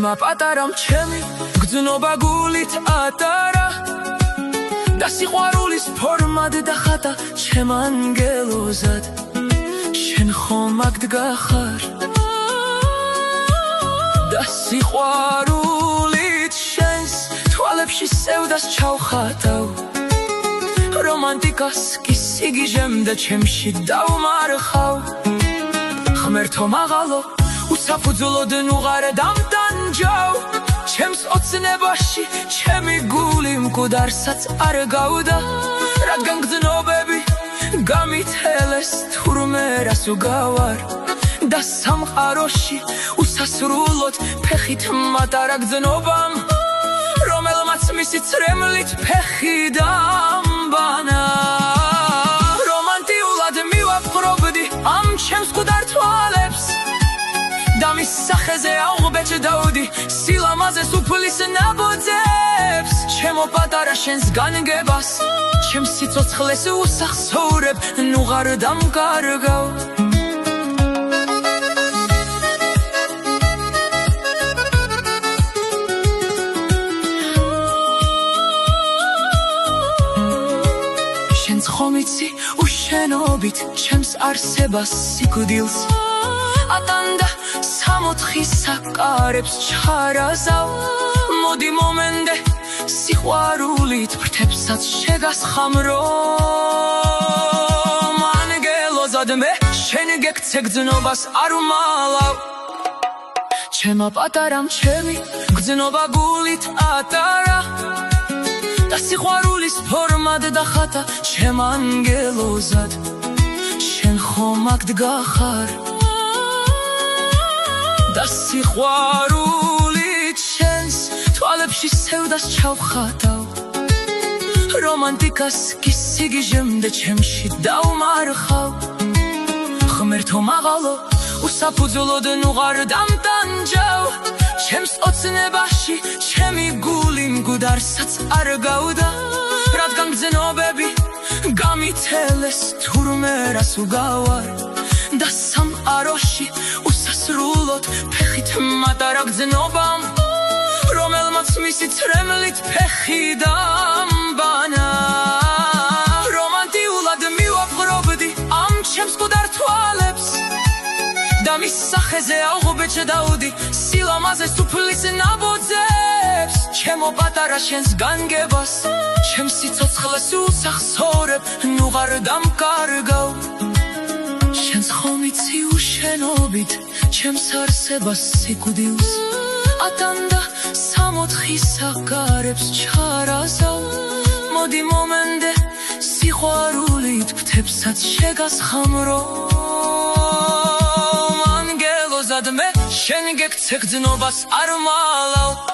ჩემა პატარამ ჩემი გძნობა გულით ატარა და სიყვარულის ფორმად დახატა ჩემ ანგელოზად შენ ხომ აქ დგახარ და სიყვარულით შენს თვალებში სევდას ჩავხატავ რომანტიკას კი სიგიჟემდე ჩემში დავმარხავ ღმერთო მაღალო უსაფუძვლოდ ნუღარ დამტანჯავ ჩემს ოცნებაში ჩემი გული მკვდარსაც არ გავდა რადგან გძნობები გამითელეს თურმე რას უგავარ და სამყაროში უსასრულოდ ფეხით მატარა გძნობამ რომელმაც მისი ცრემლით ფეხი დამბანა რომანტიულად მივაპყრობდი ამ ჩემს მკვდარ თვალებს და მის სახეზე აღვბეჭდავდი სილამაზეს უფლის ნაბოძებს ჩემო პატარა შენს განგებას ჩემს სიცოცხლეს უსახსოვრებ ნუღარ დამკარგავ შენც ხომ იცი უშენობით ჩემს არსებას სიკვდილს ატანდა სამოთხის საკარებს ჩარაზავ მოდი მომენდე სიყვარულით ფრთებსაც შეგასხამრო ანგელოზად მე შენ გექცე გძნობას არ უმალავ ჩემა პატარამ ჩემი გძნობა გულით ატარა და სიყვარულის ფორმად დახატა ჩემ ანგელოზად შენ ხომ აქ დგახარ და სიყვარულით შენს თვალებში სევდას ჩავხატავ რომანტიკას კი სიგიჟემდე ჩემში დავმარხავ ღმერთო მაღალო უსაფუძვლოდ ნუღარ დამტანჯავ ჩემს ოცნებაში ჩემი გული მკვდარსაც არ გავდა რადგან გძნობები გამითელეს თურმე რას უგავარ და სამყაროში უსასრულოდ ფეხით მატარა გძნობამ რომელმაც მისი ცრემლით ფეხი დამბანა რომანტიულად მივაპყრობდი ამ ჩემს მკვდარ თვალებს და მის სახეზე აღვბეჭდავდი სილამაზეს უფლის ნაბოძებს ჩემო პატარა შენს განგებას ჩემს სიცოცხლეს უსახსოვრებ ნუღარ დამკარგავ შენც ხომ იცი უშენობით ჩემს არსებას სიკვდილს ატანდა სამოთხის საკარებს ჩარაზავ მოდი მომენდე სიყვარულით ფრთებსაც შეგასხამრო ანგელოზად მე შენ გექცე გძნობას არ უმალავ